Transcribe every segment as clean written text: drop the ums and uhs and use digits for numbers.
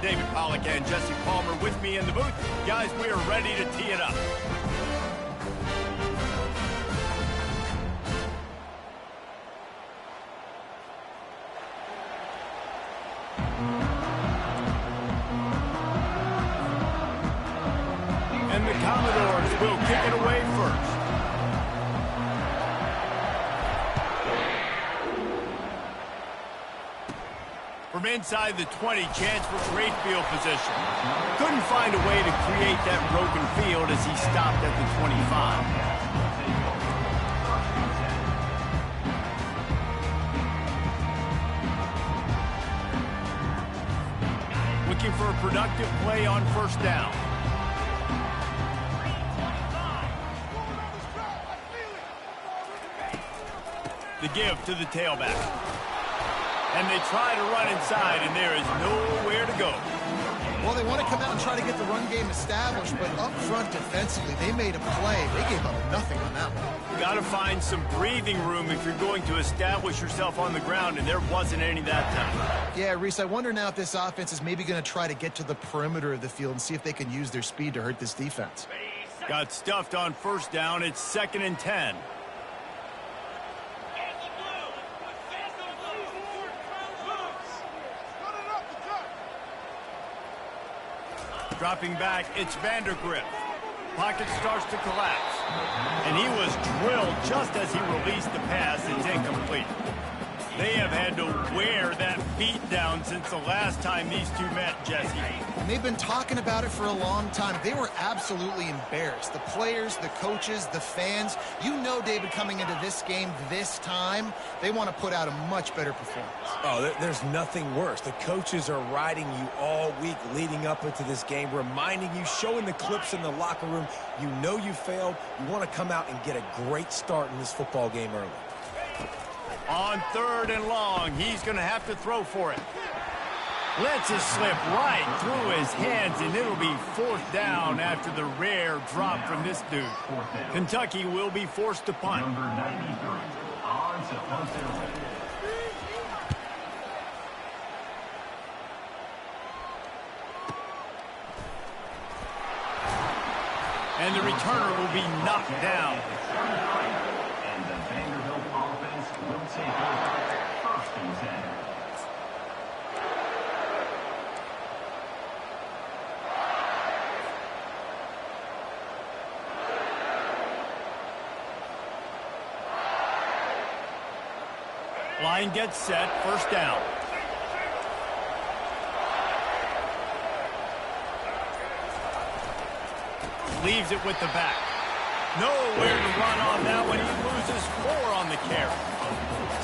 David Pollack and Jesse Palmer with me in the booth. Guys, we are ready to tee it up. And the Commodores will kick it away first. From inside the 20, chance for great field position. Couldn't find a way to create that broken field as he stopped at the 25. Looking for a productive play on first down. The give to the tailback. And they try to run inside, and there is nowhere to go. Well, they want to come out and try to get the run game established, but up front defensively, they made a play. They gave up nothing on that one. Got to find some breathing room if you're going to establish yourself on the ground, and there wasn't any that time. Yeah, Reese, I wonder now if this offense is maybe going to try to get to the perimeter of the field and see if they can use their speed to hurt this defense. Got stuffed on first down. It's 2nd and 10. Dropping back, it's Vandergrift. Pocket starts to collapse. And he was drilled just as he released the pass. It's incomplete. They have had to wear that beat down since the last time these two met, Jesse. And they've been talking about it for a long time. They were absolutely embarrassed. The players, the coaches, the fans. You know, David, coming into this game this time, they want to put out a much better performance. Oh, there's nothing worse. The coaches are riding you all week leading up into this game, reminding you, showing the clips in the locker room. You know you failed. You want to come out and get a great start in this football game early. On 3rd and long, he's going to have to throw for it. Lets it slip right through his hands, and it'll be 4th down after the rare drop from this dude. Kentucky will be forced to punt. Number 93, on to punt their And the returner will be knocked down. And the Vanderbilt offense will take over 1st and 10. Line gets set, 1st down. Leaves it with the back. Nowhere to run on that one. He loses 4 on the carry.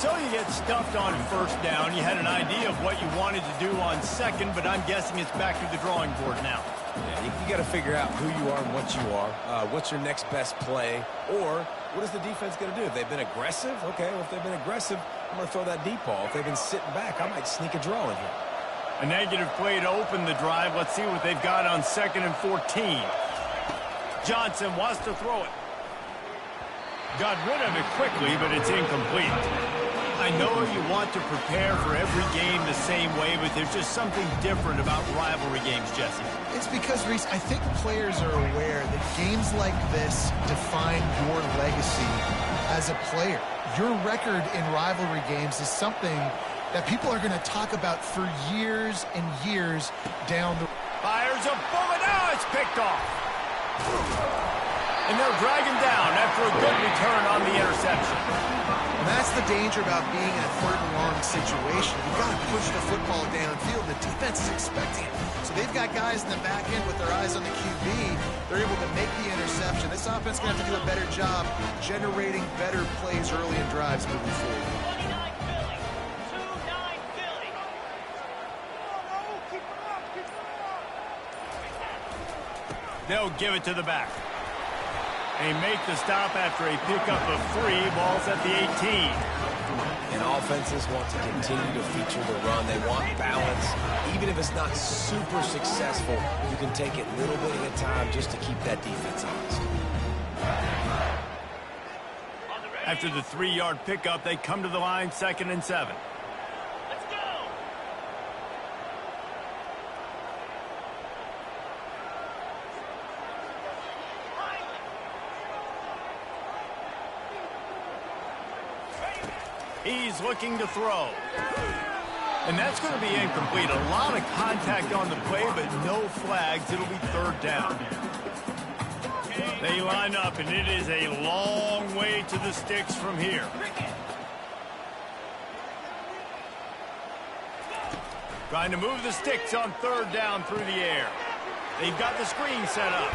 So you get stuffed on 1st down. You had an idea of what you wanted to do on 2nd, but I'm guessing it's back to the drawing board now. Yeah, you got to figure out who you are and what you are. What's your next best play? Or what is the defense going to do? If they've been aggressive, okay, well, if they've been aggressive, I'm going to throw that deep ball. If they've been sitting back, I might sneak a draw in here. A negative play to open the drive. Let's see what they've got on 2nd and 14. Johnson wants to throw it. Got rid of it quickly, but it's incomplete. I know you want to prepare for every game the same way, but there's just something different about rivalry games, Jesse. It's because, Reese, I think players are aware that games like this define your legacy as a player. Your record in rivalry games is something that people are going to talk about for years and years down the road. Fires a bullet. Now it's picked off. And they'll drag him down after a good return on the interception. And that's the danger about being in a 3rd and long situation. You've got to push the football downfield. The defense is expecting it. So they've got guys in the back end with their eyes on the QB. They're able to make the interception. This offense is going to have to do a better job generating better plays early in drives moving forward. They'll give it to the back. They make the stop after a pickup of 3. Ball's at the 18. And offenses want to continue to feature the run. They want balance. Even if it's not super successful, you can take it little bit at a time just to keep that defense honest. After the 3-yard pickup, they come to the line, 2nd and 7. He's looking to throw. And that's going to be incomplete. A lot of contact on the play, but no flags. It'll be third down. They line up, and it is a long way to the sticks from here. Trying to move the sticks on third down through the air. They've got the screen set up.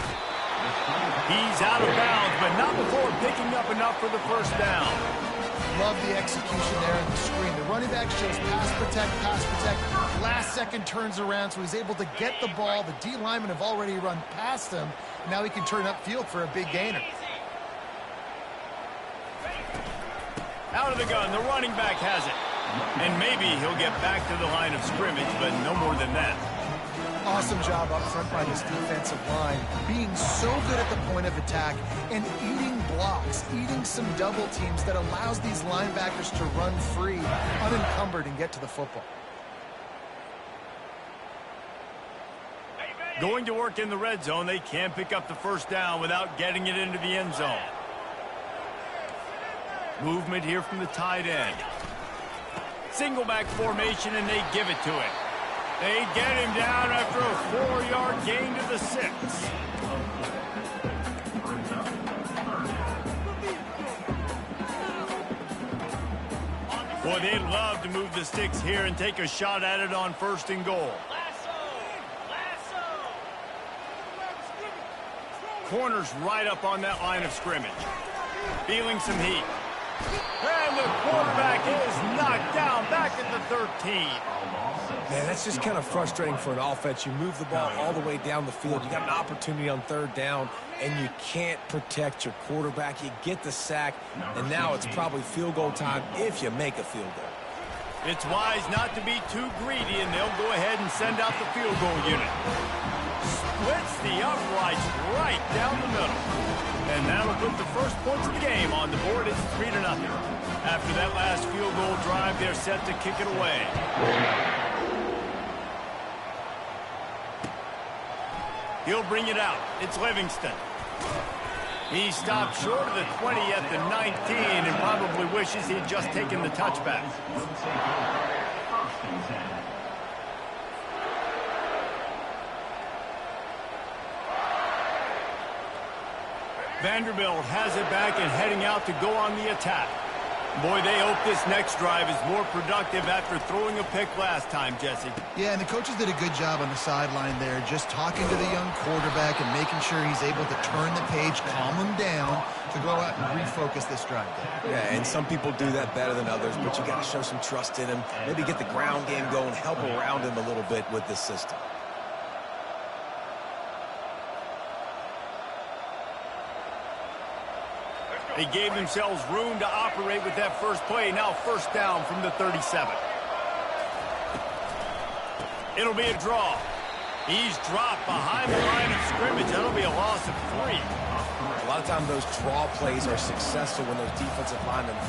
He's out of bounds, but not before picking up enough for the first down. Love the execution there in the screen. The running back shows pass protect, last second turns around, so he's able to get the ball. The D linemen have already run past him. Now he can turn upfield for a big gainer. Out of the gun, the running back has it. And maybe he'll get back to the line of scrimmage, but no more than that. Awesome job up front by this defensive line, being so good at the point of attack and eating blocks, eating some double teams that allows these linebackers to run free, unencumbered, and get to the football. Going to work in the red zone, they can't pick up the first down without getting it into the end zone. Movement here from the tight end. Single back formation, and they give it to him. They get him down after a 4-yard gain to the 6. Boy, they'd love to move the sticks here and take a shot at it on 1st and goal. Corner's right up on that line of scrimmage. Feeling some heat. And the quarterback is knocked down back at the 13. Man, that's just kind of frustrating for an offense. You move the ball all the way down the field. You got an opportunity on third down, and you can't protect your quarterback. You get the sack, and now it's probably field goal time if you make a field goal. It's wise not to be too greedy, and they'll go ahead and send out the field goal unit. Splits the uprights right down the middle. And that'll put the first points of the game on the board. It's 3-0. After that last field goal drive, they're set to kick it away. He'll bring it out. It's Livingston. He stopped short of the 20 at the 19 and probably wishes he'd just taken the touchback. Vanderbilt has it back and heading out to go on the attack. Boy, they hope this next drive is more productive after throwing a pick last time, Jesse. Yeah, and the coaches did a good job on the sideline there, just talking to the young quarterback and making sure he's able to turn the page, calm him down to go out and refocus this drive there. Yeah, and some people do that better than others, but you got to show some trust in him. Maybe get the ground game going, help around him a little bit with this system. They gave themselves room to operate with that first play. Now first down from the 37. It'll be a draw. He's dropped behind the line of scrimmage. That'll be a loss of 3. A lot of times those draw plays are successful when those defensive linemen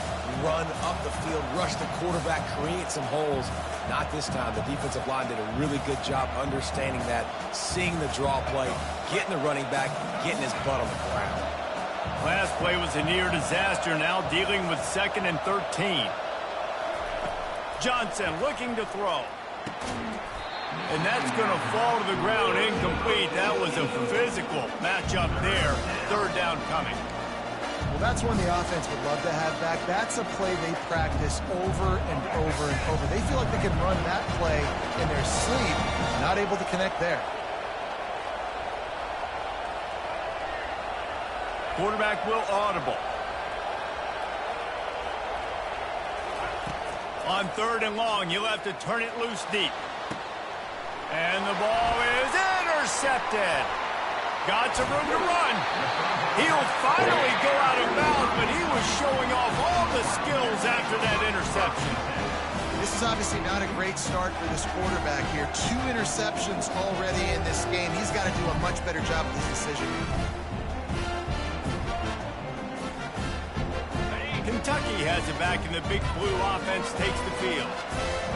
run up the field, rush the quarterback, create some holes. Not this time. The defensive line did a really good job understanding that, seeing the draw play, getting the running back, getting his butt on the ground. Last play was a near disaster, now dealing with 2nd and 13. Johnson looking to throw. And that's going to fall to the ground incomplete. That was a physical matchup there. Third down coming. Well, that's one the offense would love to have back. That's a play they practice over and over and over. They feel like they can run that play in their sleep, not able to connect there. Quarterback will audible. On 3rd and long, you'll have to turn it loose deep. And the ball is intercepted. Got some room to run. He'll finally go out of bounds, but he was showing off all the skills after that interception. This is obviously not a great start for this quarterback here. 2 interceptions already in this game. He's got to do a much better job with his decision. Kentucky has it back, and the big blue offense takes the field.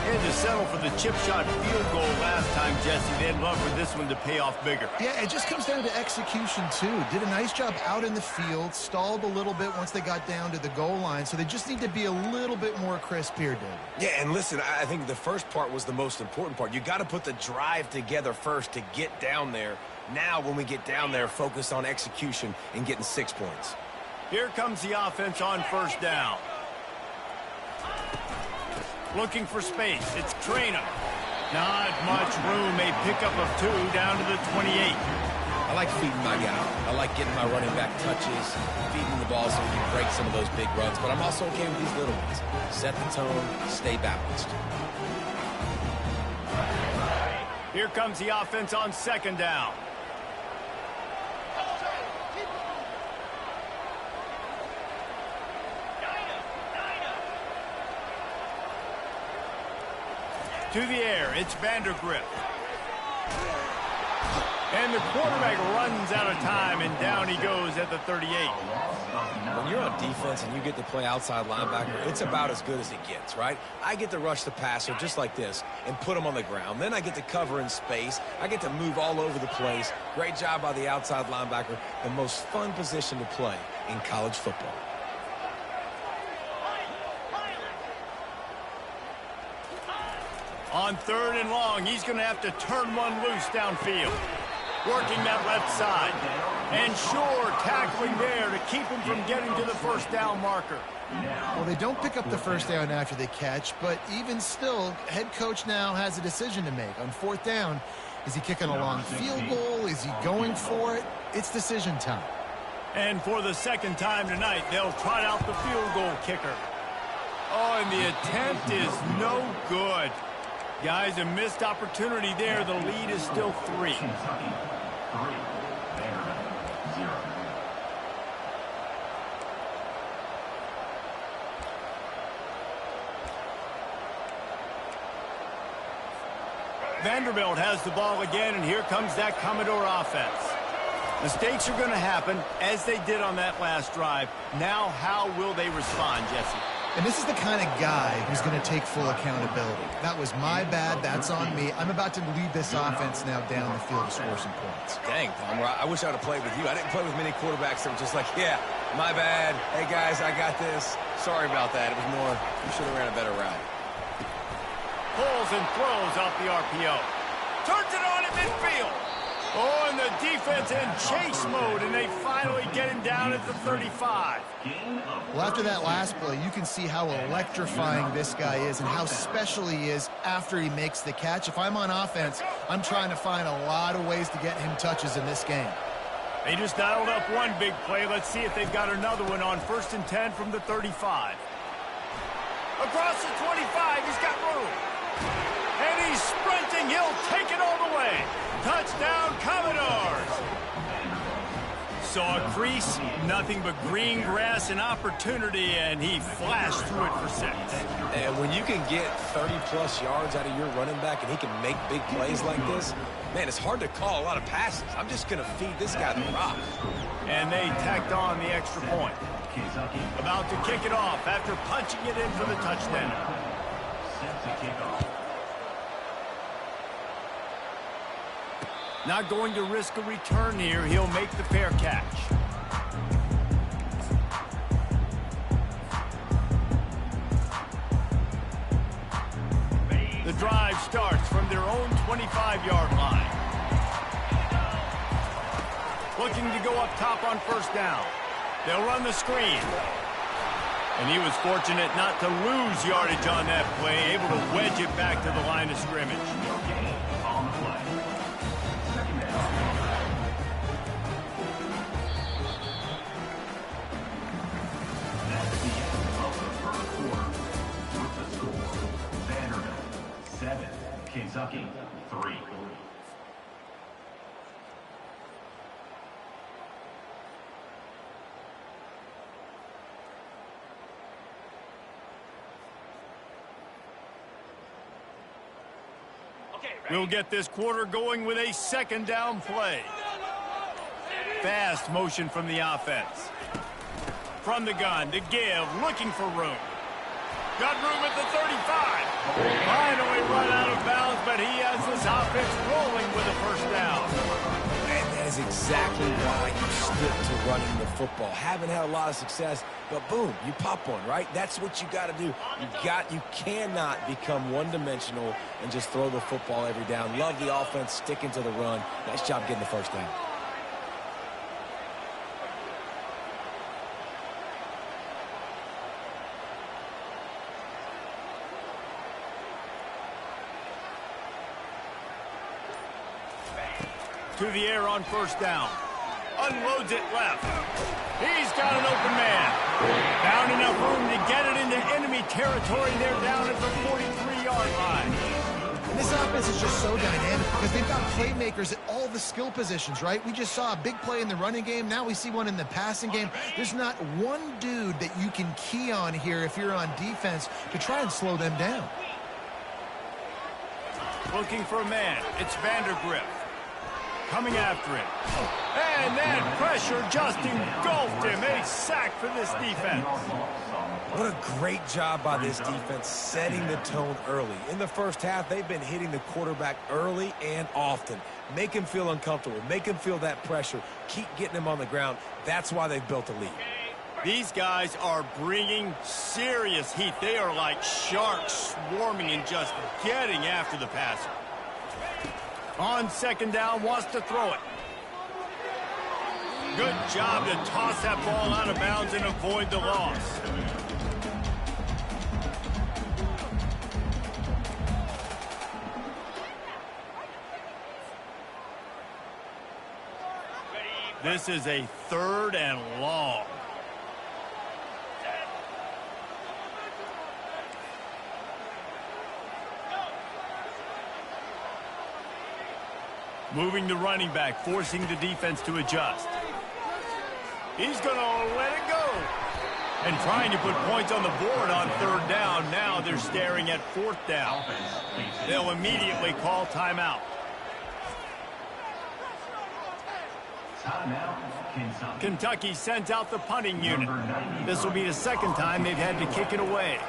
They had to settle for the chip shot field goal last time, Jesse. They'd love for this one to pay off bigger. Yeah, it just comes down to execution, too. Did a nice job out in the field, stalled a little bit once they got down to the goal line, so they just need to be a little bit more crisp here, David. Yeah, and listen, I think the first part was the most important part. You got to put the drive together first to get down there. Now, when we get down there, focus on execution and getting 6 points. Here comes the offense on first down. Looking for space. It's Traynor. Not much room. A pickup of 2 down to the 28. I like feeding my guy. I like getting my running back touches, feeding the ball so we can break some of those big runs. But I'm also okay with these little ones. Set the tone, stay balanced. Here comes the offense on second down. To the air, it's Vandergrift. And the quarterback runs out of time, and down he goes at the 38. When you're on defense and you get to play outside linebacker, it's about as good as it gets, right? I get to rush the passer just like this and put him on the ground. Then I get to cover in space. I get to move all over the place. Great job by the outside linebacker. The most fun position to play in college football. On third and long, he's going to have to turn one loose downfield. Working that left side. And sure, tackling there to keep him from getting to the first down marker. Well, they don't pick up the first down after the catch, but even still, head coach now has a decision to make. On fourth down, is he kicking a long field goal? Is he going for it? It's decision time. And for the second time tonight, they'll trot out the field goal kicker. Oh, and the attempt is no good. Guys, a missed opportunity there. The lead is still 3. Vanderbilt has the ball again, and here comes that Commodore offense. Mistakes are going to happen, as they did on that last drive. Now, how will they respond, Jesse? And this is the kind of guy who's going to take full accountability. That was my bad. That's on me. I'm about to lead this offense now down the field to score some points. Dang, Palmer, I wish I would have played with you. I didn't play with many quarterbacks that were just like, yeah, my bad. Hey, guys, I got this. Sorry about that. It was more, you should have ran a better route. Pulls and throws off the RPO. Turns it on at midfield. Oh, and the defense in chase mode, and they finally get him down at the 35. Well, after that last play, you can see how electrifying this guy is and how special he is after he makes the catch. If I'm on offense, I'm trying to find a lot of ways to get him touches in this game. They just dialed up one big play. Let's see if they've got another one on 1st and 10 from the 35. Across the 25, he's got room. And he's sprinting. He'll take it all the way. Touchdown, Commodores! Saw a crease, nothing but green grass and opportunity, and he flashed through it for 6. And when you can get 30-plus yards out of your running back and he can make big plays like this, man, it's hard to call a lot of passes. I'm just going to feed this guy the rock. And they tacked on the extra point. About to kick it off after punching it in for the touchdown. Set to kick off. Not going to risk a return here. He'll make the fair catch. The drive starts from their own 25-yard line. Looking to go up top on first down. They'll run the screen. And he was fortunate not to lose yardage on that play, able to wedge it back to the line of scrimmage. On the play. Second down. That's the end of the first quarter. With the score, Vanderbilt 7, Kentucky 3. We'll get this quarter going with a second down play. Fast motion from the offense. From the gun to give, looking for room. Got room at the 35. Finally run out of bounds, but he has this offense rolling with a first down. And that is exactly why you stick to running the football. Haven't had a lot of success, but boom, you pop one, right? That's what you got to do. You cannot become one-dimensional and just throw the football every down. Love the offense, sticking to the run. Nice job getting the first down. To the air on first down. Unloads it left. He's got an open man. Found enough room to get it into enemy territory. They're down at the 43-yard line. And this offense is just so dynamic because they've got playmakers at all the skill positions, right? We just saw a big play in the running game. Now we see one in the passing game. There's not one dude that you can key on here if you're on defense to try and slow them down. Looking for a man. It's Vandergrift. Coming after it. And that pressure just engulfed him. A sack for this defense. What a great job by this defense setting the tone early. In the first half, they've been hitting the quarterback early and often. Make him feel uncomfortable. Make him feel that pressure. Keep getting him on the ground. That's why they've built a lead. These guys are bringing serious heat. They are like sharks swarming and just getting after the passer. On second down, wants to throw it. Good job to toss that ball out of bounds and avoid the loss. This is a 3rd and long. Moving the running back, forcing the defense to adjust. He's going to let it go. And trying to put points on the board on 3rd down. Now they're staring at 4th down. They'll immediately call timeout. Kentucky sends out the punting unit. This will be the 2nd time they've had to kick it away.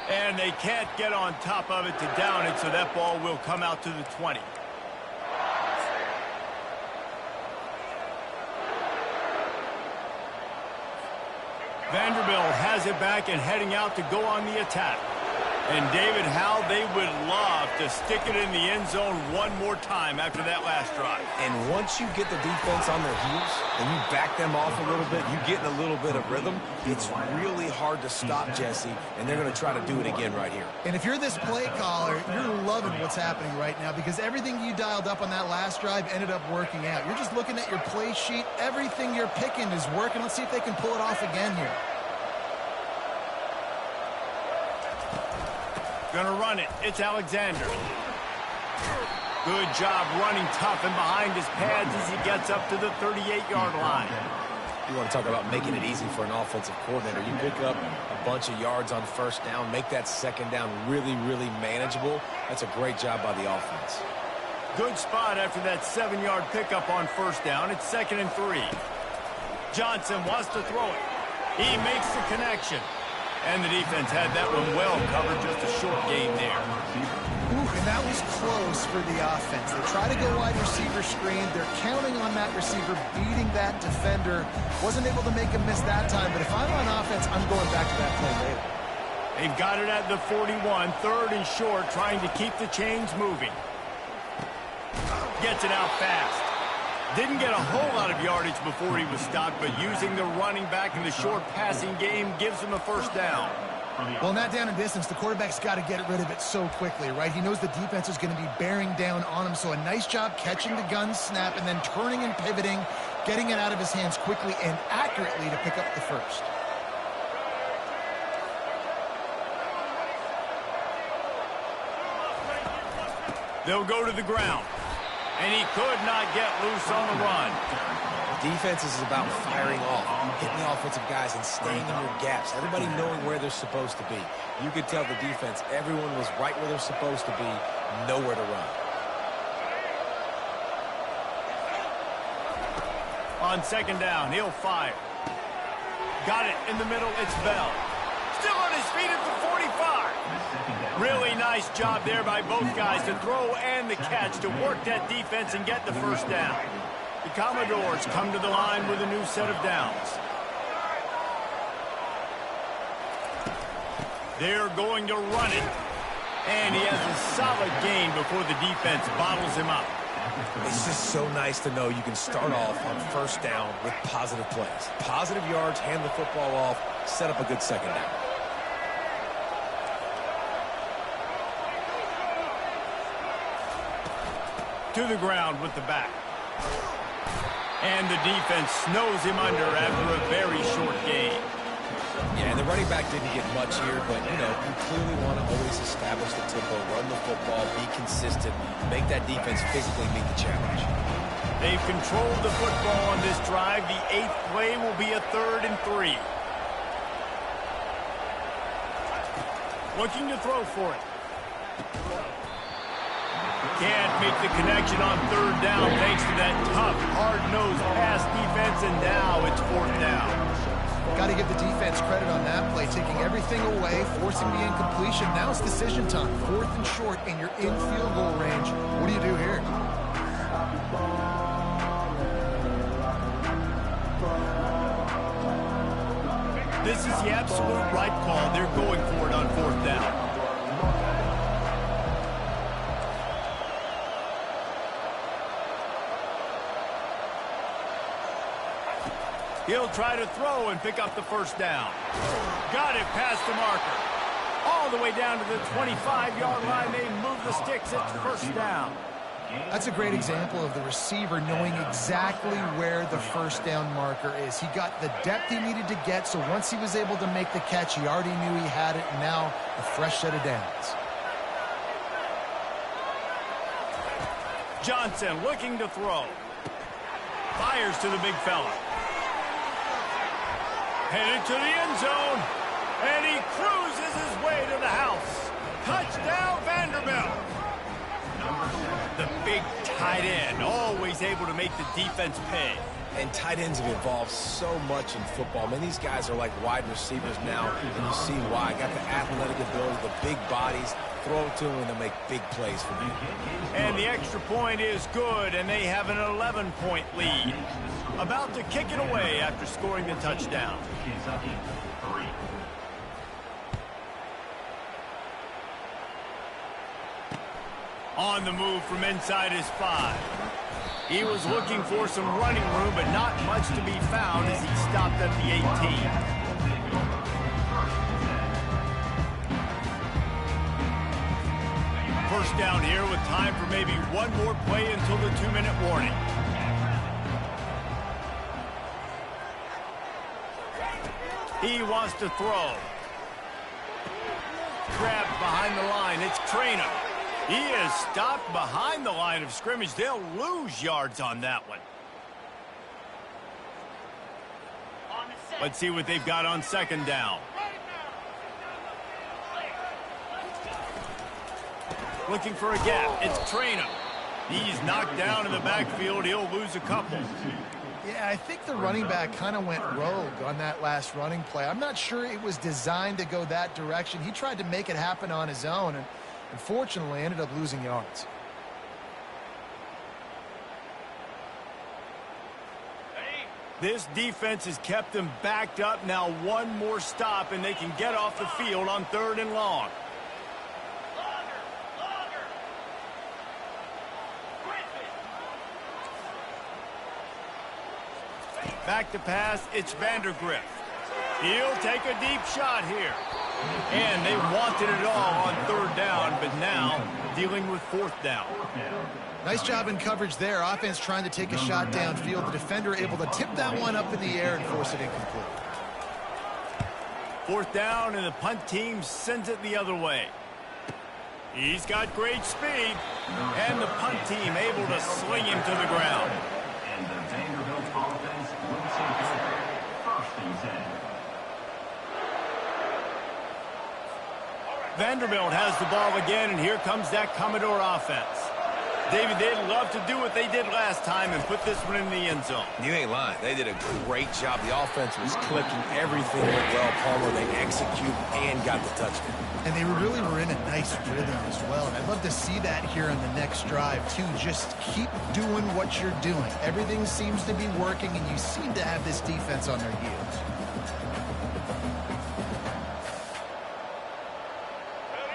And they can't get on top of it to down it, so that ball will come out to the 20. Vanderbilt has it back and heading out to go on the attack. And David, how they would love to stick it in the end zone one more time after that last drive. And once you get the defense on their heels and you back them off a little bit, you get in a little bit of rhythm, it's really hard to stop Jesse, and they're going to try to do it again right here. And if you're this play caller, you're loving what's happening right now because everything you dialed up on that last drive ended up working out. You're just looking at your play sheet. Everything you're picking is working. Let's see if they can pull it off again here. Gonna run it. It's Alexander. Good job running tough and behind his pads as he gets up to the 38-yard line. You want to talk about making it easy for an offensive coordinator. You pick up a bunch of yards on first down, make that second down really, really manageable. That's a great job by the offense. Good spot after that 7-yard pickup on first down. It's 2nd and 3. Johnson wants to throw it. He makes the connection. And the defense had that one well covered, just a short gain there. Ooh, and that was close for the offense. They try to go wide receiver screen. They're counting on that receiver beating that defender. Wasn't able to make him miss that time, but if I'm on offense, I'm going back to that play later. They've got it at the 41, 3rd and short, trying to keep the chains moving. Gets it out fast. Didn't get a whole lot of yardage before he was stopped, but using the running back in the short passing game gives him a first down. Well, in that down and distance, the quarterback's got to get rid of it so quickly, right? He knows the defense is going to be bearing down on him, so a nice job catching the gun snap and then turning and pivoting, getting it out of his hands quickly and accurately to pick up the first. They'll go to the ground. And he could not get loose on the run. Defense is about firing off, hitting the offensive guys and staying in your gaps. Everybody knowing where they're supposed to be. You could tell the defense, everyone was right where they're supposed to be, nowhere to run. On second down, he'll fire. Got it in the middle, it's Bell. Still on his feet at the 45. Really nice job there by both guys to throw and the catch to work that defense and get the first down. The Commodores come to the line with a new set of downs. They're going to run it. And he has a solid gain before the defense bottles him up. It's just so nice to know you can start off on first down with positive plays. Positive yards, hand the football off, set up a good second down. To the ground with the back. And the defense snows him under after a very short gain. Yeah, and the running back didn't get much here, but, you know, you clearly want to always establish the tempo, run the football, be consistent, make that defense physically meet the challenge. They've controlled the football on this drive. The 8th play will be a 3rd and 3. Looking to throw for it. Can't make the connection on 3rd down thanks to that tough, hard-nosed pass defense, and now it's 4th down. Got to give the defense credit on that play, taking everything away, forcing the incompletion. Now it's decision time. 4th and short, and you're in field goal range. What do you do here? This is the absolute right call. They're going for it on 4th down. He'll try to throw and pick up the first down. Got it past the marker. All the way down to the 25-yard line. They move the sticks. It's first down. That's a great example of the receiver knowing exactly where the first down marker is. He got the depth he needed to get, so once he was able to make the catch, he already knew he had it. Now a fresh set of downs. Johnson looking to throw. Fires to the big fella. Headed to the end zone, and he cruises his way to the house. Touchdown, Vanderbilt. The big tight end, always able to make the defense pay. And tight ends have evolved so much in football. Man, these guys are like wide receivers now, and you see why. Got the athletic ability, the big bodies, throw it to them, and they'll make big plays for you. And the extra point is good, and they have an 11-point lead. About to kick it away after scoring the touchdown. Kentucky 3. On the move from inside his 5. He was looking for some running room, but not much to be found as he stopped at the 18. First down here with time for maybe one more play until the 2-minute warning. He wants to throw. Grabbed behind the line. It's Traynor. He is stopped behind the line of scrimmage. They'll lose yards on that one. Let's see what they've got on second down. Looking for a gap. It's Traynor. He's knocked down in the backfield. He'll lose a couple. Yeah, I think the running back kind of went rogue on that last running play. I'm not sure it was designed to go that direction. He tried to make it happen on his own, and unfortunately ended up losing yards. This defense has kept them backed up. Now one more stop, and they can get off the field on 3rd and long. Back to pass, it's Vandergrift. He'll take a deep shot here. And they wanted it all on 3rd down, but now dealing with 4th down. Nice job in coverage there. Offense trying to take a shot downfield. The defender able to tip that one up in the air and force it incomplete. 4th down, and the punt team sends it the other way. He's got great speed, and the punt team able to sling him to the ground. And the Vanderbilt offense will take over. 1st and 10. Vanderbilt has the ball again, and here comes that Commodore offense. David, they'd love to do what they did last time and put this one in the end zone. You ain't lying. They did a great job. The offense was clicking. Everything went well, Palmer. They executed and got the touchdown. And they really were in a nice rhythm as well. And I'd love to see that here on the next drive, too. Just keep doing what you're doing. Everything seems to be working, and you seem to have this defense on their heels.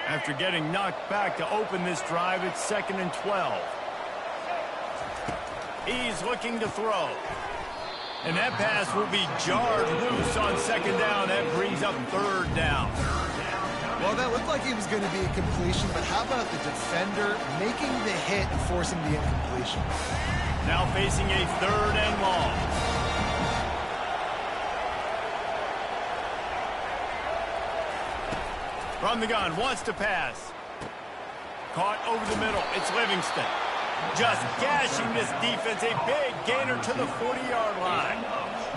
After getting knocked back to open this drive, it's 2nd and 12. He's looking to throw. And that pass will be jarred loose on 2nd down. That brings up 3rd down. Well, that looked like it was going to be a completion, but how about the defender making the hit and forcing the incompletion? Now facing a 3rd and long. From the gun, wants to pass. Caught over the middle. It's Livingston. Just gashing this defense. A big gainer to the 40-yard line.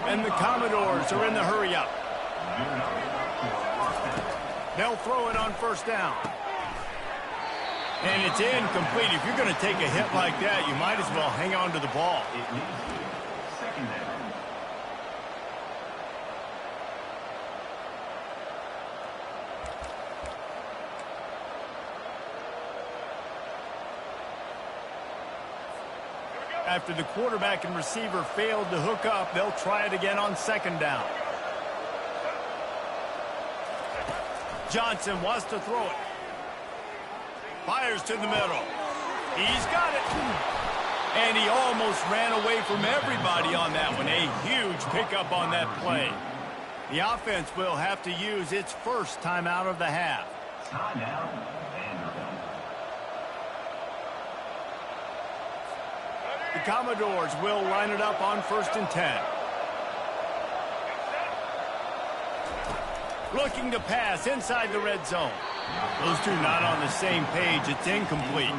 And the Commodores are in the hurry-up. They'll throw it on 1st down. And it's incomplete. If you're going to take a hit like that, you might as well hang on to the ball. After the quarterback and receiver failed to hook up, they'll try it again on 2nd down. Johnson wants to throw it. Fires to the middle. He's got it. And he almost ran away from everybody on that one. A huge pickup on that play. The offense will have to use its first timeout of the half. Timeout, Vanderbilt. The Commodores will line it up on 1st and 10. Looking to pass inside the red zone. Those two not on the same page. It's incomplete.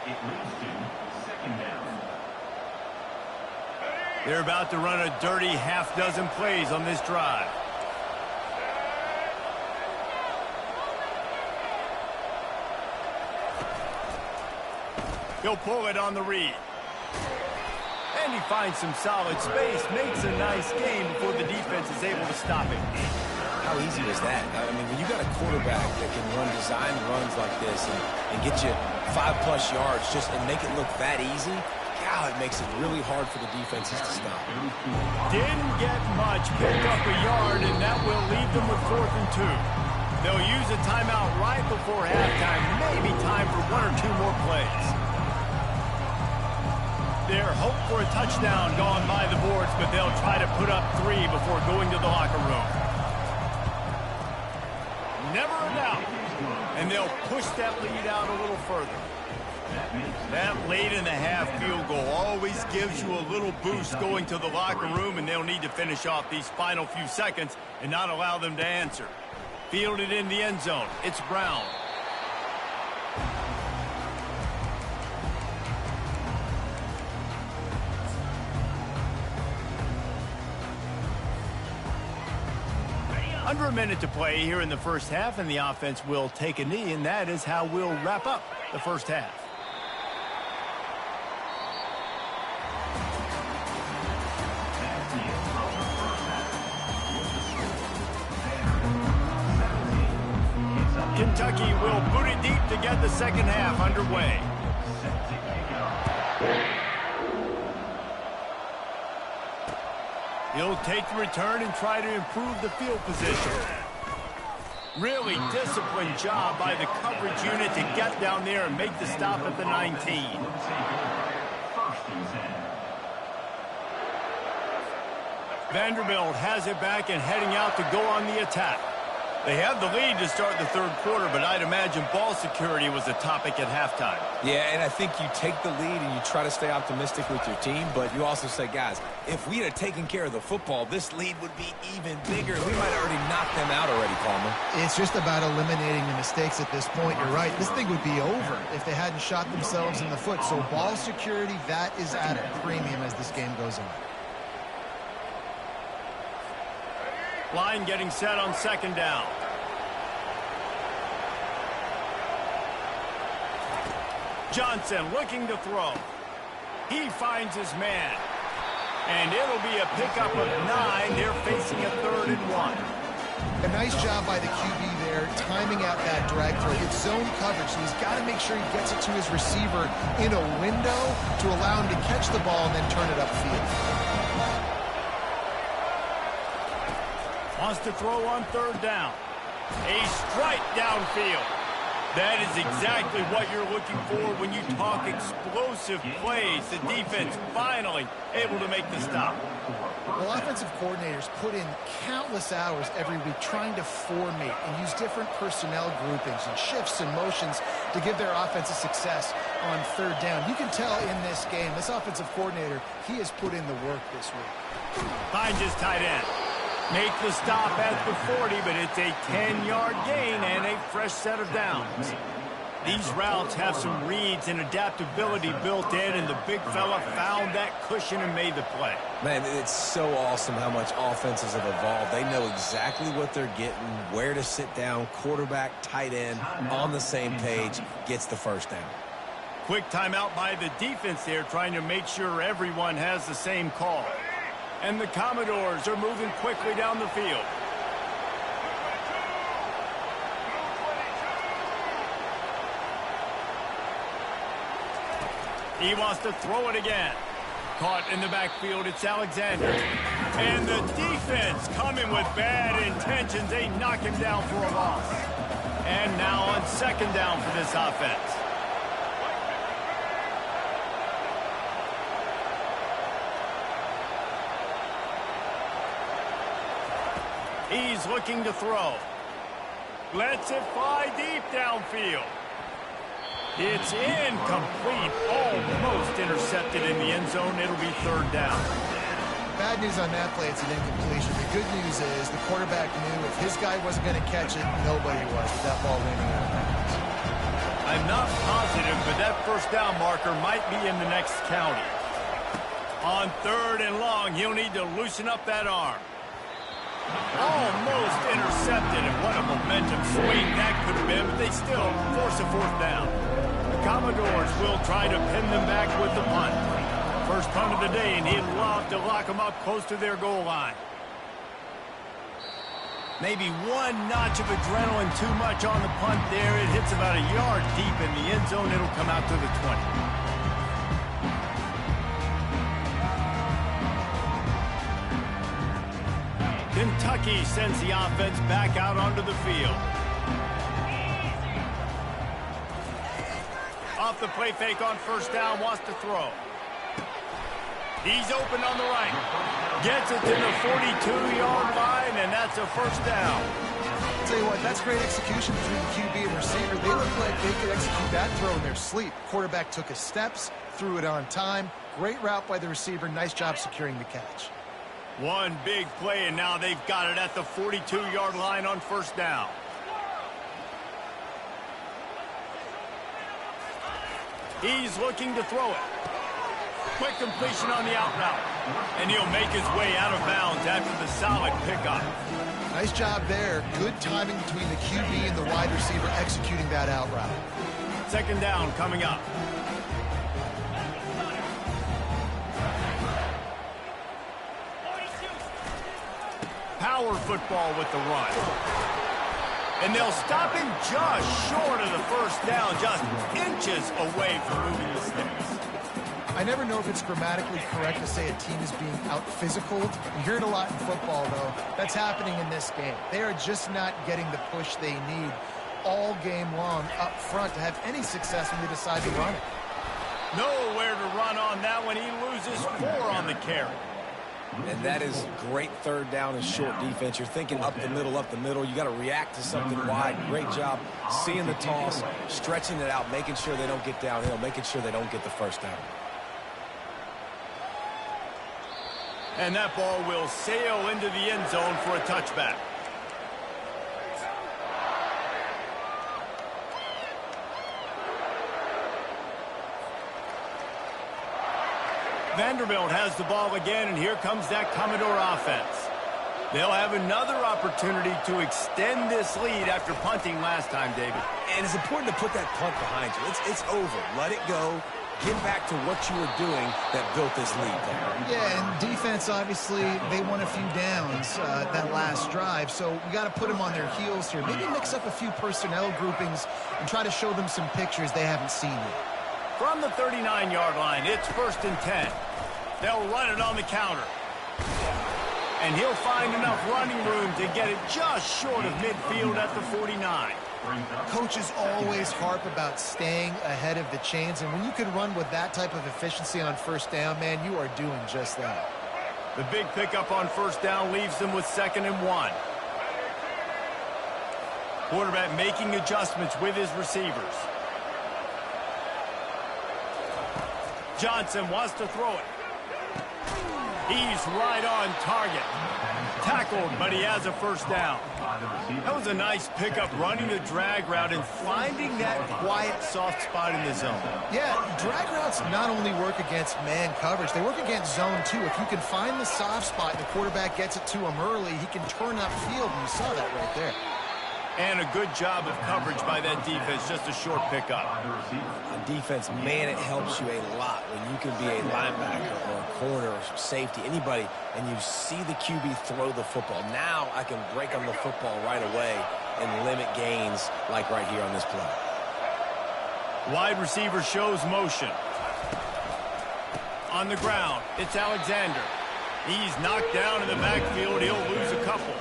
It leads to 2nd down. They're about to run a dirty half-dozen plays on this drive. He'll pull it on the read. And he finds some solid space, makes a nice game before the defense is able to stop it. How easy was that? I mean, when you got a quarterback that can run design runs like this and get you 5+ yards just and make it look that easy, God, it makes it really hard for the defenses to stop. Didn't get much, picked up a yard, and that will leave them with 4th and 2. They'll use a timeout right before halftime, maybe time for 1 or 2 more plays. Their hope for a touchdown gone by the boards, but they'll try to put up 3 before going to the locker room. Never a doubt. And they'll push that lead out a little further. That late in the half field goal always gives you a little boost going to the locker room, and they'll need to finish off these final few seconds and not allow them to answer. Fielded in the end zone. It's Brown. Under a minute to play here in the first half, and the offense will take a knee, and that is how we'll wrap up the first half. Kentucky will boot it deep to get the second half underway. He'll take the return and try to improve the field position. Really disciplined job by the coverage unit to get down there and make the stop at the 19. Vanderbilt has it back and heading out to go on the attack. They have the lead to start the third quarter, but I'd imagine ball security was a topic at halftime. Yeah, and I think you take the lead and you try to stay optimistic with your team, but you also say, guys, if we had taken care of the football, this lead would be even bigger. We might have already knocked them out already, Palmer. It's just about eliminating the mistakes at this point. You're right. This thing would be over if they hadn't shot themselves in the foot. So ball security, that is at a premium as this game goes on. Line getting set on second down. Johnson looking to throw. He finds his man. And it'll be a pickup of 9. They're facing a 3rd and 1. A nice job by the QB there, timing out that drag throw. It's zone coverage, so he's got to make sure he gets it to his receiver in a window to allow him to catch the ball and then turn it upfield. Wants to throw on 3rd down. A strike downfield. That is exactly what you're looking for when you talk explosive plays. The defense finally able to make the stop. Well, offensive coordinators put in countless hours every week trying to formate and use different personnel groupings and shifts and motions to give their offense a success on 3rd down. You can tell in this game, this offensive coordinator, he has put in the work this week. Finds his tight end. Make the stop at the 40, but it's a 10-yard gain and a fresh set of downs. These routes have some reads and adaptability built in, and the big fella found that cushion and made the play. Man, it's so awesome how much offenses have evolved. They know exactly what they're getting, where to sit down, quarterback, tight end, on the same page, gets the first down. Quick timeout by the defense there, trying to make sure everyone has the same call. And the Commodores are moving quickly down the field. He wants to throw it again. Caught in the backfield, it's Alexander. And the defense coming with bad intentions. They knock him down for a loss. And now on 2nd down for this offense. He's looking to throw. Lets it fly deep downfield. It's incomplete. Almost intercepted in the end zone. It'll be 3rd down. Bad news on that play, it's an incompletion. The good news is the quarterback knew if his guy wasn't going to catch it, nobody was with that ball landing out of bounds. I'm not positive, but that 1st down marker might be in the next county. On 3rd and long, he'll need to loosen up that arm. Almost intercepted, and what a momentum swing that could have been, but they still force a 4th down. The Commodores will try to pin them back with the punt. First punt of the day, and he'd love to lock them up close to their goal line. Maybe one notch of adrenaline too much on the punt there. It hits about a yard deep in the end zone. It'll come out to the 20. Kentucky sends the offense back out onto the field. Off the play fake on 1st down, wants to throw. He's open on the right. Gets it to the 42-yard line, and that's a 1st down. I'll tell you what, that's great execution between the QB and receiver. They look like they could execute that throw in their sleep. Quarterback took his steps, threw it on time. Great route by the receiver. Nice job securing the catch. One big play, and now they've got it at the 42-yard line on 1st down. He's looking to throw it. Quick completion on the out route. And he'll make his way out of bounds after the solid pickup. Nice job there. Good timing between the QB and the wide receiver executing that out route. 2nd down coming up. Power football with the run. And they'll stop him just short of the 1st down, just inches away from moving the sticks. I never know if it's grammatically correct to say a team is being out-physicaled. You hear it a lot in football, though. That's happening in this game. They are just not getting the push they need all game long up front to have any success when they decide to run it. Nowhere to run on that one. He loses 4 on the carry. And that is great 3rd down and short defense. You're thinking up the middle, up the middle. You got to react to something wide. Great job seeing the toss, stretching it out, making sure they don't get downhill, making sure they don't get the 1st down. And that ball will sail into the end zone for a touchback. Vanderbilt has the ball again, and here comes that Commodore offense. They'll have another opportunity to extend this lead after punting last time, David. And it's important to put that punt behind you. It's over. Let it go. Get back to what you were doing that built this lead there. Yeah, and defense, obviously, they won a few downs that last drive, so we got to put them on their heels here. Maybe mix up a few personnel groupings and try to show them some pictures they haven't seen yet. From the 39-yard line, it's 1st and 10. They'll run it on the counter. And he'll find enough running room to get it just short of midfield at the 49. Coaches always harp about staying ahead of the chains, and when you can run with that type of efficiency on 1st down, man, you are doing just that. The big pickup on 1st down leaves them with 2nd and 1. Quarterback making adjustments with his receivers. Johnson wants to throw it. He's right on target. Tackled, but he has a 1st down. That was a nice pickup, running the drag route and finding that quiet, soft spot in the zone. Yeah, drag routes not only work against man coverage, they work against zone too. If you can find the soft spot and the quarterback gets it to him early, he can turn upfield, and you saw that right there. And a good job of coverage by that defense, just a short pickup. On defense, man, it helps you a lot when you can be a linebacker or a corner or safety, anybody, and you see the QB throw the football. Now I can break on the football right away and limit gains like right here on this play. Wide receiver shows motion. On the ground, it's Alexander. He's knocked down in the backfield. He'll lose a couple.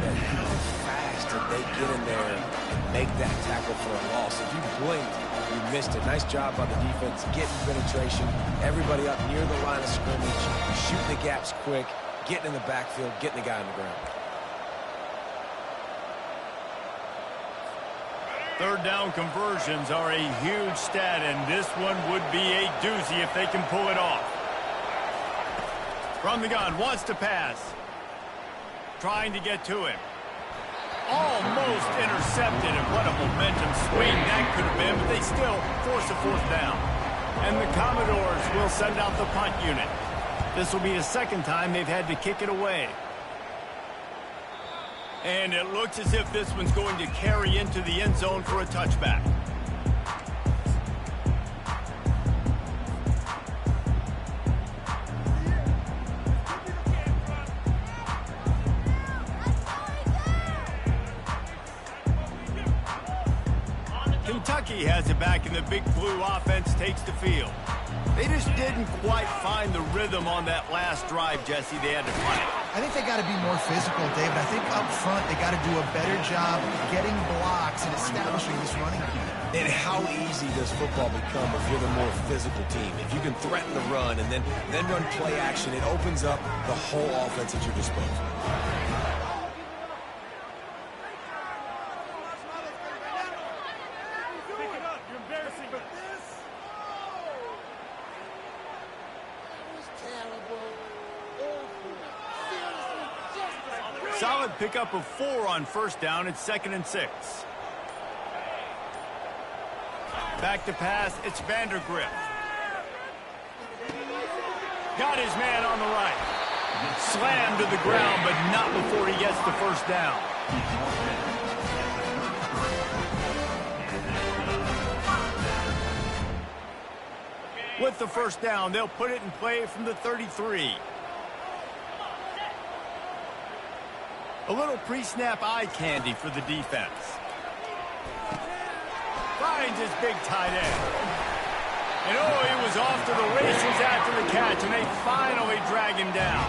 And how fast did they get in there and make that tackle for a loss? If you blinked, you missed it. Nice job by the defense, getting penetration, everybody up near the line of scrimmage, shooting the gaps quick, getting in the backfield, getting the guy on the ground. 3rd down conversions are a huge stat, and this one would be a doozy if they can pull it off. From the gun, wants to pass. Trying to get to him. Almost intercepted, and what a momentum swing that could have been, but they still force a 4th down. And the Commodores will send out the punt unit. This will be the 2nd time they've had to kick it away. And it looks as if this one's going to carry into the end zone for a touchback. Kentucky has it back, and the Big Blue offense takes the field. They just didn't quite find the rhythm on that last drive, Jesse. They had to punt it. I think they got to be more physical, David. I think up front they got to do a better job getting blocks and establishing this running game. And how easy does football become if you're the more physical team? If you can threaten the run and then run play action, it opens up the whole offense at your disposal. Solid pickup of 4 on 1st down. It's 2nd and 6. Back to pass. It's Vandergrift. Got his man on the right. Slammed to the ground, but not before he gets the 1st down. With the 1st down, they'll put it in play from the 33. A little pre-snap eye candy for the defense. Finds his big tight end. And oh, he was off to the races after the catch, and they finally drag him down.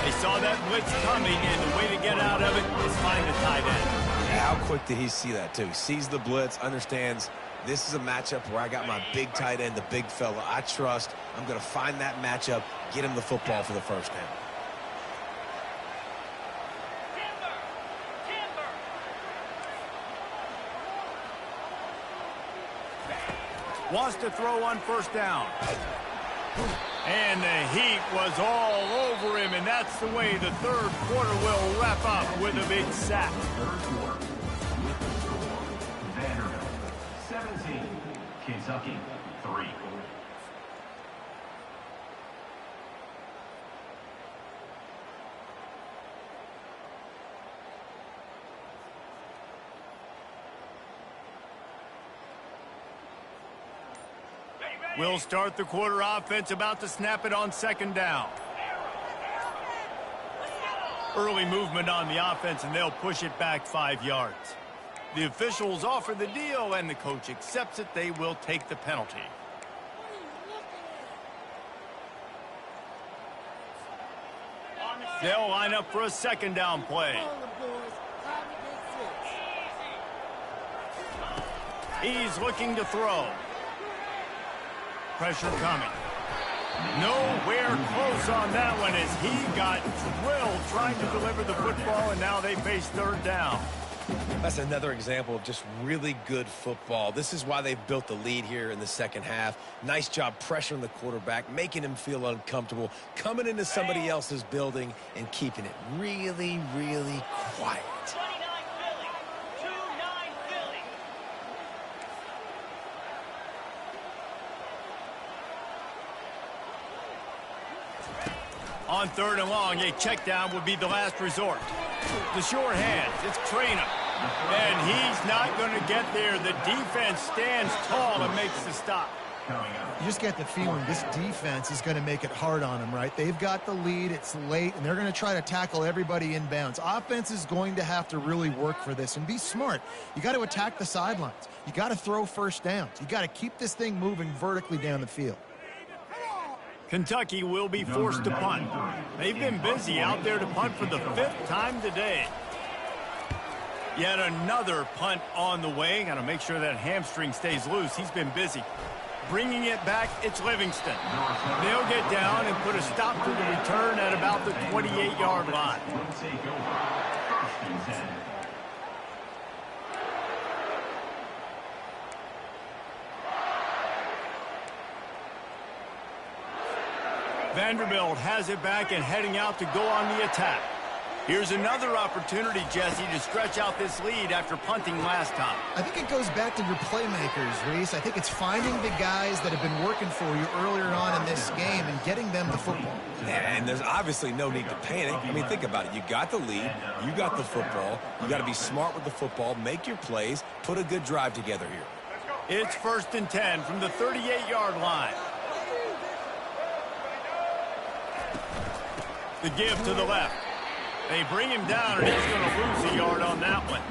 They saw that blitz coming, and the way to get out of it is find the tight end. How quick did he see that, too? Sees the blitz, understands this is a matchup where I got my big tight end, the big fella I trust. I'm going to find that matchup, get him the football for the 1st down. Wants to throw on 1st down. And the heat was all over him, and that's the way the 3rd quarter will wrap up with a big sack. 3rd quarter with the score, Vanderbilt 17, Kentucky 3. We'll start the quarter offense, about to snap it on second down. Early movement on the offense, and they'll push it back 5 yards. The officials offer the deal, and the coach accepts it. They will take the penalty. They'll line up for a second down play. He's looking to throw. Pressure coming. Nowhere close on that one as he got drilled trying to deliver the football, and now they face third down. That's another example of just really good football. This is why they've built the lead here in the second half. Nice job pressuring the quarterback, making him feel uncomfortable, coming into somebody else's building and keeping it really, really quiet. On third and long, a check down would be the last resort. The short hands, it's Trainer. And he's not going to get there. The defense stands tall and makes the stop. You just get the feeling this defense is going to make it hard on them, right? They've got the lead, it's late, and they're going to try to tackle everybody inbounds. Offense is going to have to really work for this and be smart. You got to attack the sidelines. You got to throw first downs. You got to keep this thing moving vertically down the field. Kentucky will be forced to punt. They've been busy out there to punt for the 5th time today. Yet another punt on the way. Got to make sure that hamstring stays loose. He's been busy. Bringing it back, it's Livingston. They'll get down and put a stop to the return at about the 28-yard line. Vanderbilt has it back and heading out to go on the attack. Here's another opportunity, Jesse, to stretch out this lead after punting last time. I think it goes back to your playmakers, Reese. I think it's finding the guys that have been working for you earlier on in this game and getting them the football. And there's obviously no need to panic. I mean, think about it. You got the lead. You got the football. You got to be smart with the football, make your plays, put a good drive together here. It's 1st and 10 from the 38-yard line. The give to the left. They bring him down, and he's going to lose a yard on that one.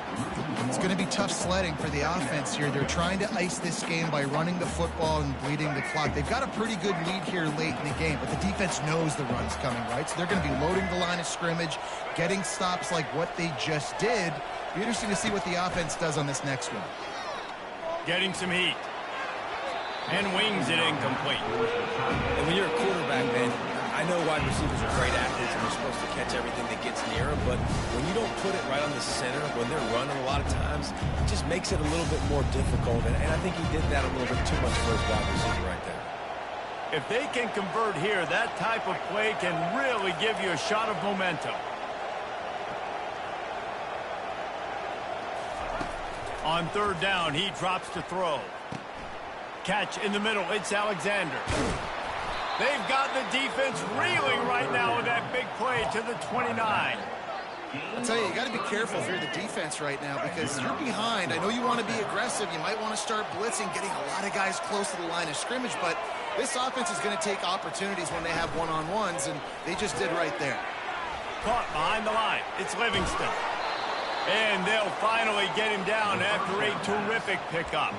It's going to be tough sledding for the offense here. They're trying to ice this game by running the football and bleeding the clock. They've got a pretty good lead here late in the game, but the defense knows the run's coming, right? So they're going to be loading the line of scrimmage, getting stops like what they just did. Be interesting to see what the offense does on this next one. Getting some heat. And wings it incomplete. And when you're a quarterback, man, I know wide receivers are great athletes and they're supposed to catch everything that gets near them, but when you don't put it right on the center, when they're running a lot of times, it just makes it a little bit more difficult. And I think he did that a little bit too much for his wide receiver right there. If they can convert here, that type of play can really give you a shot of momentum. On third down, he drops to throw. Catch in the middle, it's Alexander. They've got the defense reeling right now with that big play to the 29. I'll tell you got to be careful if you're the defense right now because you're behind. I know you want to be aggressive. You might want to start blitzing, getting a lot of guys close to the line of scrimmage, but this offense is going to take opportunities when they have one-on-ones, and they just did right there. Caught behind the line. It's Livingston. And they'll finally get him down after a terrific pickup.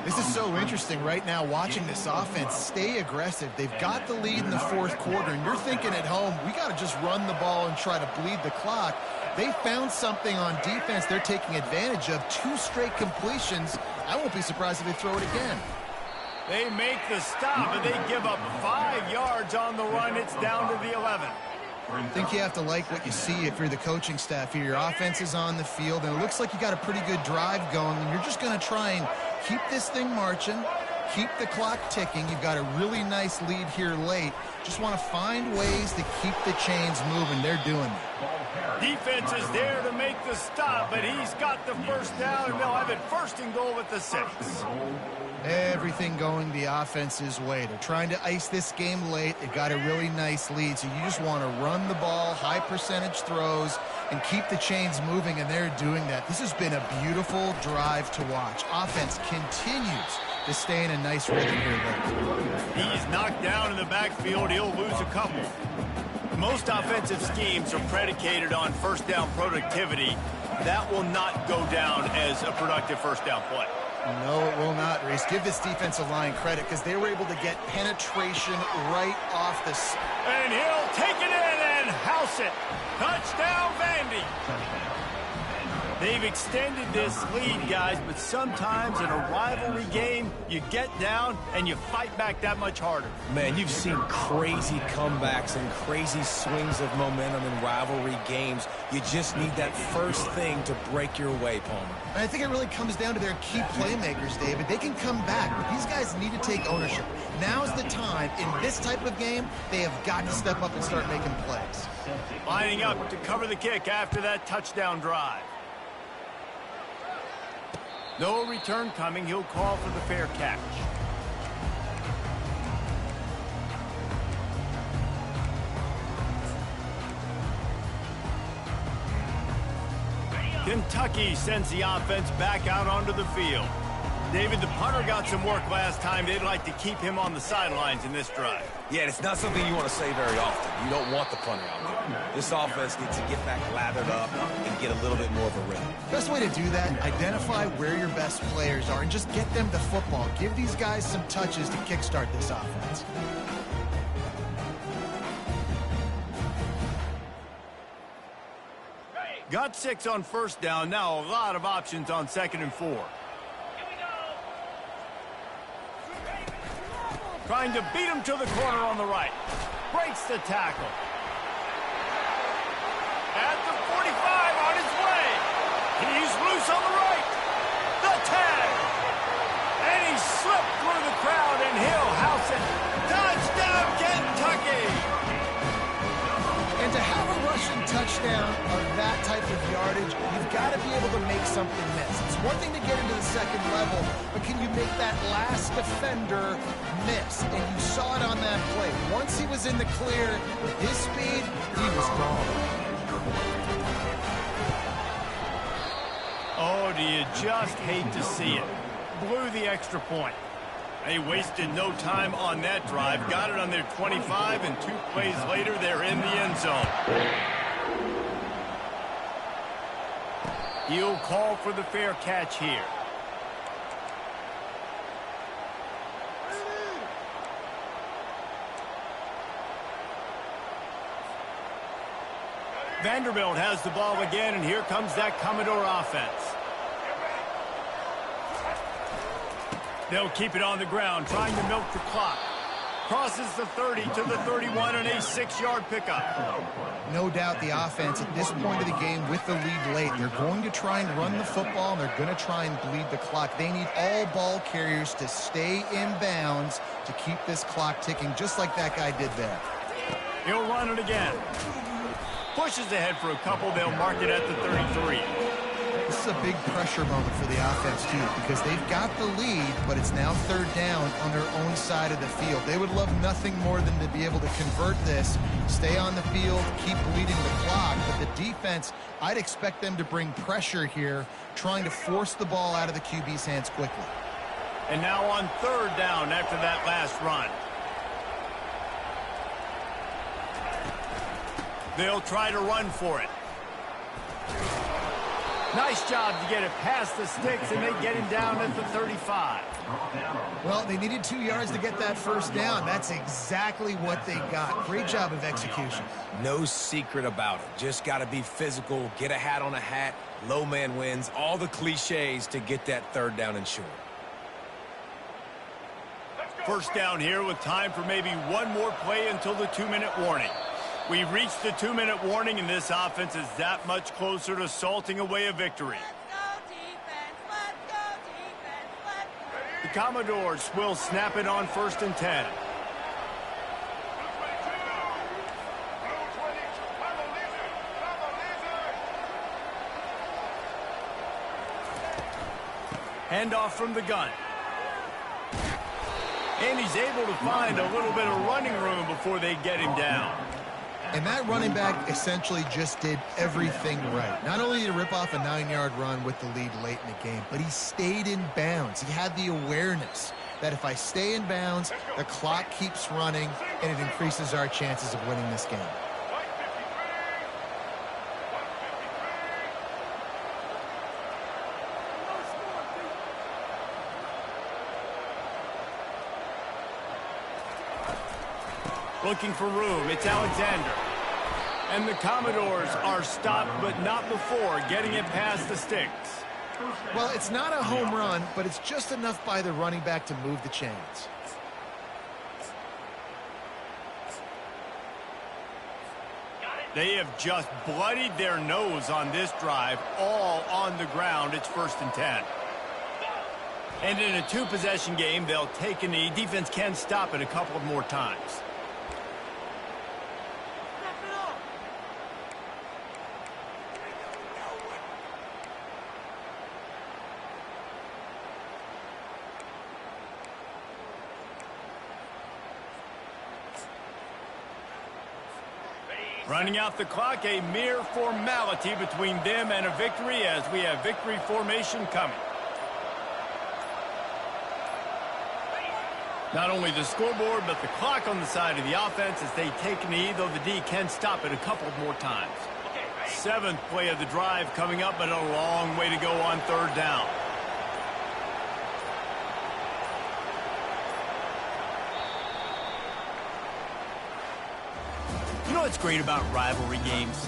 This is so interesting right now watching this offense stay aggressive. They've got the lead in the 4th quarter, and you're thinking at home, we got to just run the ball and try to bleed the clock. They found something on defense they're taking advantage of. 2 straight completions. I won't be surprised if they throw it again. They make the stop, and they give up 5 yards on the run. It's down to the 11. I think you have to like what you see if you're the coaching staff here. Your offense is on the field, and it looks like you got a pretty good drive going, and you're just going to try and keep this thing marching, keep the clock ticking. You've got a really nice lead here late. Just want to find ways to keep the chains moving. They're doing it. Defense is there to make the stop, but he's got the first down, and they'll have it 1st and goal at the 6. Everything going the offense's way. They're trying to ice this game late. They've got a really nice lead, so you just want to run the ball, high percentage throws, and keep the chains moving, and they're doing that. This has been a beautiful drive to watch. Offense continues to stay in a nice rhythm here, though. He's knocked down in the backfield. He'll lose a couple. Most offensive schemes are predicated on first down productivity. That will not go down as a productive first down play. No, it will not, Reese. Give this defensive line credit because they were able to get penetration right off the... And he'll take it in and house it. Touchdown, Vandy. They've extended this lead, guys, but sometimes in a rivalry game, you get down and you fight back that much harder. Man, you've seen crazy comebacks and crazy swings of momentum in rivalry games. You just need that first thing to break your way, Palmer. And I think it really comes down to their key playmakers, David. They can come back, but these guys need to take ownership. Now's the time. In this type of game, they have got to step up and start making plays. Lining up to cover the kick after that touchdown drive. No return coming. He'll call for the fair catch. Kentucky sends the offense back out onto the field. David, the punter got some work last time. They'd like to keep him on the sidelines in this drive. Yeah, it's not something you want to say very often. You don't want the punter out there. This offense needs to get back lathered up and get a little bit more of a rhythm. Best way to do that, identify where your best players are and just get them the football. Give these guys some touches to kickstart this offense. Got 6 on first down. Now a lot of options on 2nd and 4. Trying to beat him to the corner on the right. Breaks the tackle. At the 45 on his way. He's loose on the right. The tag. And he slipped through the crowd and he'll house it. Touchdown, Kentucky. And to have a rushing touchdown of that type of yardage, you've got to be able to make something miss. It's one thing to get into the second level, but can you make that last defender miss? And you saw it on that play. Once he was in the clear, with his speed, he was gone. Oh, do you just hate to see it? Blew the extra point. They wasted no time on that drive. Got it on their 25, and 2 plays later, they're in the end zone. He'll call for the fair catch here. Vanderbilt has the ball again, and here comes that Commodore offense. They'll keep it on the ground, trying to milk the clock. Crosses the 30 to the 31 and a 6-yard pickup. No doubt the offense at this point of the game with the lead late, they're going to try and run the football, and they're going to try and bleed the clock. They need all ball carriers to stay in bounds to keep this clock ticking, just like that guy did there. He'll run it again. Pushes ahead for a couple. They'll mark it at the 33. This is a big pressure moment for the offense, too, because they've got the lead, but it's now 3rd down on their own side of the field. They would love nothing more than to be able to convert this, stay on the field, keep bleeding the clock. But the defense, I'd expect them to bring pressure here, trying to force the ball out of the QB's hands quickly. And now on 3rd down after that last run. They'll try to run for it. Nice job to get it past the sticks, and they get him down at the 35. Well, they needed 2 yards to get that first down. That's exactly what they got. Great job of execution. No secret about it. Just got to be physical, get a hat on a hat, low man wins, all the cliches to get that 3rd down and short. First down here with time for maybe one more play until the 2-minute warning. We've reached the 2-minute warning, and this offense is that much closer to salting away a victory. The Commodores will snap it on 1st and 10. Handoff from the gun. And he's able to find a little bit of running room before they get him down. And that running back essentially just did everything right. Not only did he rip off a 9-yard run with the lead late in the game, but he stayed in bounds. He had the awareness that if I stay in bounds, the clock keeps running, and it increases our chances of winning this game. Looking for room, it's Alexander. And the Commodores are stopped, but not before getting it past the sticks. Well, it's not a home run, but it's just enough by the running back to move the chains. They have just bloodied their nose on this drive, all on the ground. It's 1st and 10. And in a 2-possession game, they'll take a knee. Defense can stop it a couple of more times. Running out the clock, a mere formality between them and a victory as we have victory formation coming. Not only the scoreboard, but the clock on the side of the offense as they take a knee, though the D can stop it a couple more times. 7th play of the drive coming up, but a long way to go on 3rd down. You know what's great about rivalry games?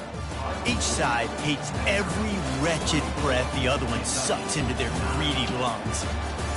Each side hates every wretched breath the other one sucks into their greedy lungs.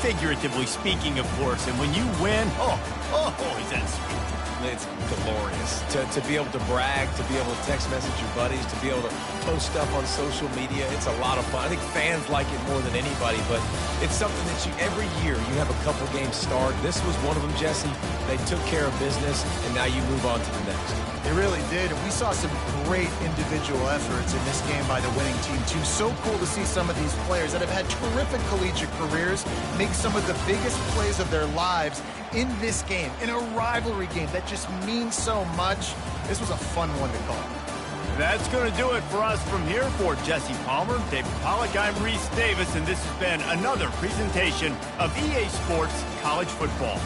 Figuratively speaking, of course, and when you win, is that sweet. It's glorious to be able to brag, to be able to text message your buddies, to be able to post stuff on social media. It's a lot of fun. I think fans like it more than anybody, but it's something that every year you have a couple games start. This was one of them, Jesse. They took care of business, and now you move on to the next. They really did, and we saw some great individual efforts in this game by the winning team, too. So cool to see some of these players that have had terrific collegiate careers make some of the biggest plays of their lives in this game, in a rivalry game that just means so much. This was a fun one to call. That's going to do it for us from here. For Jesse Palmer, David Pollack, I'm Reese Davis, and this has been another presentation of EA Sports College Football.